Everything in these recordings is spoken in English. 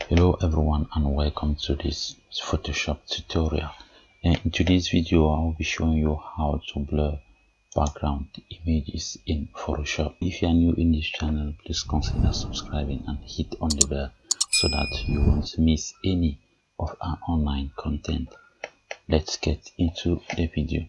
Hello everyone and welcome to this Photoshop tutorial. And in today's video I will be showing you how to blur background images in Photoshop. If you are new in this channel, please consider subscribing and hit on the bell so that you won't miss any of our online content. Let's get into the video.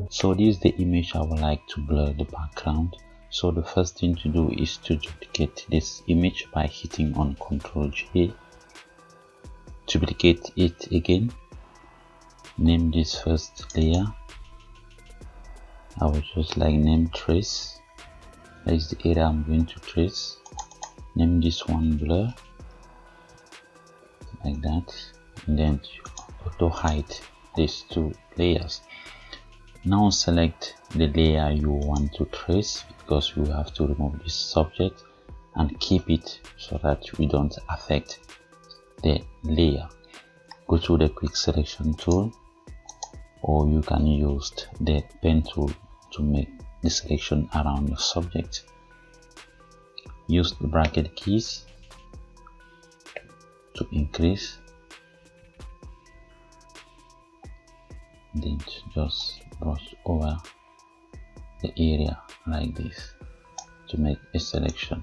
So this is the image I would like to blur the background. So the first thing to do is to duplicate this image by hitting on Ctrl J. Duplicate it again. Name this first layer. I would just like name trace. That is the area I'm going to trace. Name this one blur. Like that. And then auto hide these two layers. Now select the layer you want to trace because we have to remove this subject and keep it so that we don't affect the layer. Go to the quick selection tool, or you can use the pen tool to make the selection around the subject. Use the bracket keys to increase, then just brush over the area like this to make a selection.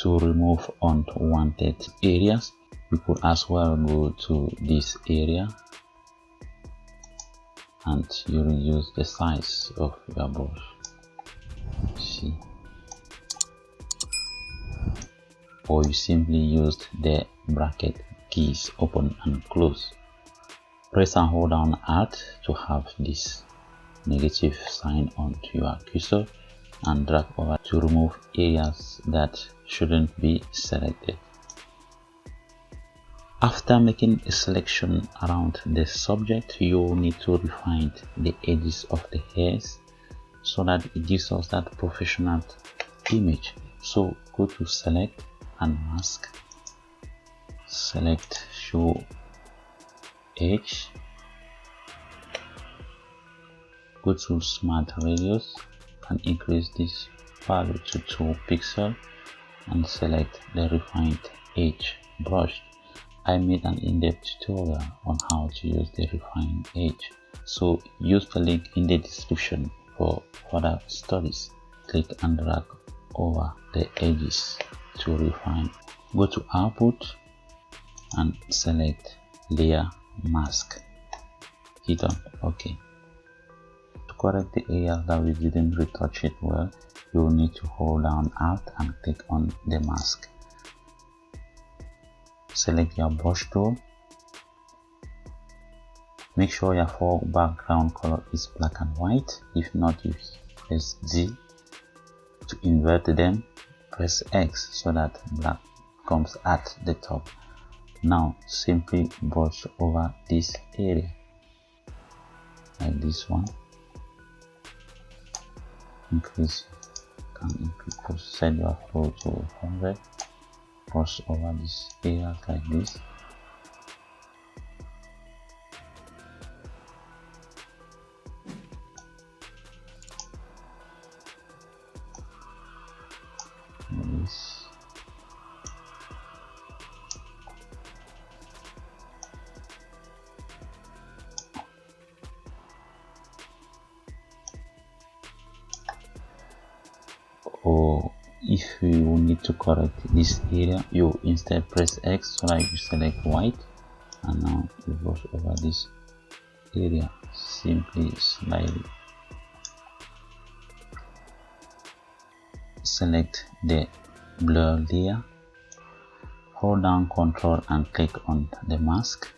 To remove unwanted areas, you could as well go to this area and you reduce the size of your brush. See, or you simply used the bracket keys open and close. Press and hold down Alt to have this negative sign onto your cursor and drag over to remove areas that shouldn't be selected. After making a selection around the subject, you need to refine the edges of the hairs so that it gives us that professional image. So go to select and mask. Select show edge. Go to smart radius and increase this value to 2 pixels and select the refined edge brush. I made an in-depth tutorial on how to use the refined edge, so use the link in the description for further studies. Click and drag over the edges to refine. Go to output and select layer mask. Hit on OK. To correct the areas that we didn't retouch it well, you will need to hold down Alt and click on the mask. Select your brush tool. Make sure your background color is black and white. If not, you press Z. To invert them, press X so that black comes at the top. Now simply brush over this area like this one. Set your flow to 100. Brush over this area like this. Or if you need to correct this area, you instead press X so that you select white, and now you brush over this area simply slightly. Select the blur layer, hold down Ctrl and click on the mask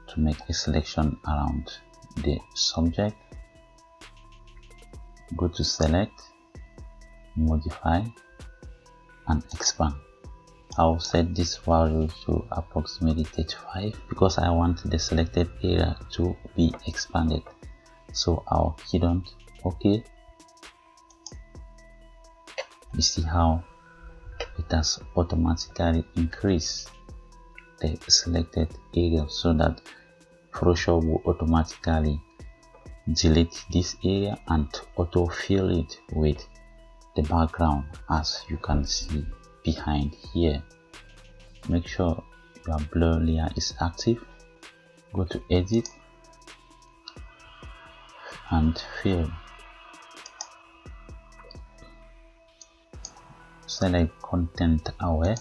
to make a selection around the subject. Go to select, modify and expand. I'll set this value to approximately 35 because I want the selected area to be expanded. So I'll hit on OK. You see how it has automatically increased the selected area so that Photoshop will automatically delete this area and autofill it with the background, as you can see behind here. Make sure your blur layer is active. Go to edit and fill. Select content aware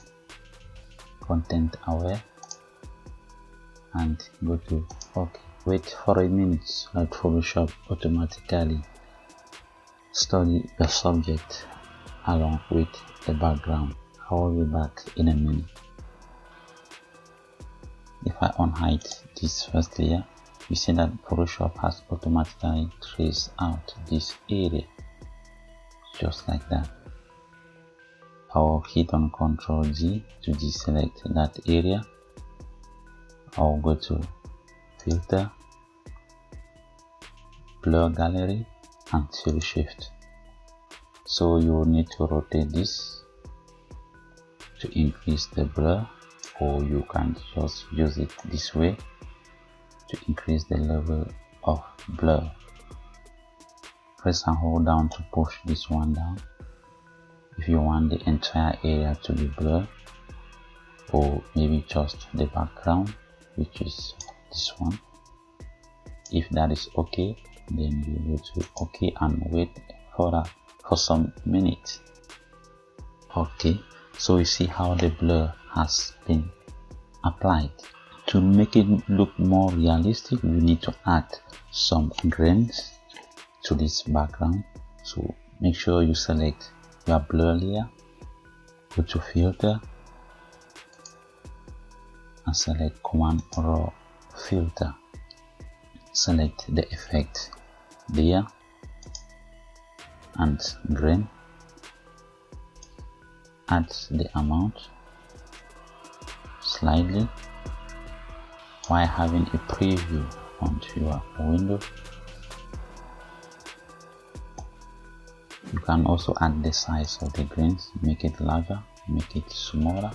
and go to OK. Wait for a minute. Let Photoshop automatically study the subject along with the background. I will be back in a minute. If I unhide this first layer, you see that Photoshop has automatically traced out this area, just like that. I will hit on Ctrl Z to deselect that area. I will go to Filter, Blur Gallery and Fill Shift. So you will need to rotate this to increase the blur, or you can just use it this way to increase the level of blur. Press and hold down to push this one down if you want the entire area to be blurred, or maybe just the background, which is this one. If that is okay, then you go to OK and wait for some minutes. Okay, so you see how the blur has been applied. To make it look more realistic, we need to add some grains to this background. So make sure you select your blur layer, go to Filter and select Command Raw Filter. Select the effect layer and grain. Add the amount slightly while having a preview onto your window. You can also add the size of the grains, make it larger, make it smaller,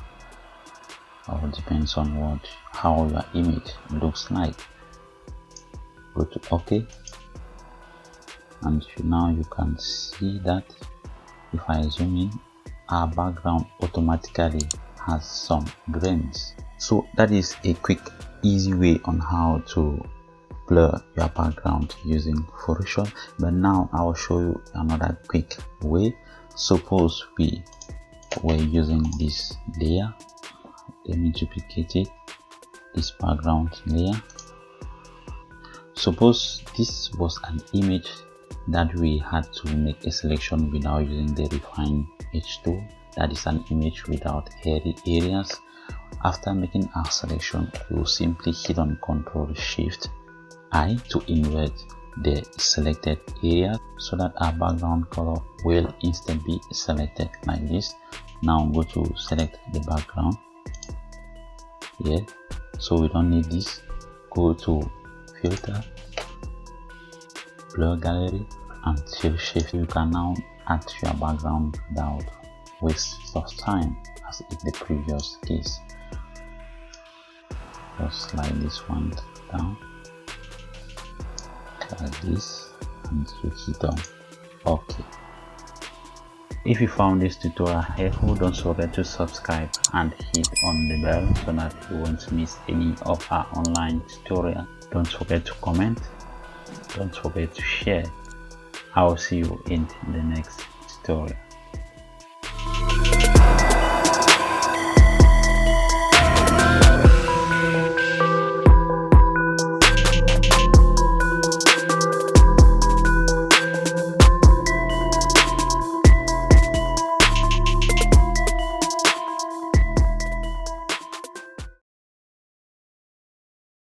or depends on how your image looks like. Go to OK, and now you can see that if I zoom in, our background automatically has some grains. So that is a quick, easy way on how to blur your background using Photoshop. But now I will show you another quick way. Suppose we were using this layer. Let me duplicate it, this background layer. Suppose this was an image that we had to make a selection without using the Refine H tool. That is an image without hairy areas. After making our selection, we will simply hit on Ctrl Shift I to invert the selected area so that our background color will instantly be selected like this. Now go to select the background here, so we don't need this. Go to Filter, Blur Gallery and Fill Shift. You can now add your background without waste of time as in the previous case. Just slide this one down like this and you hit on OK. If you found this tutorial helpful, don't forget to subscribe and hit on the bell so that you won't miss any of our online tutorials. Don't forget to comment, don't forget to share. I will see you in the next tutorial.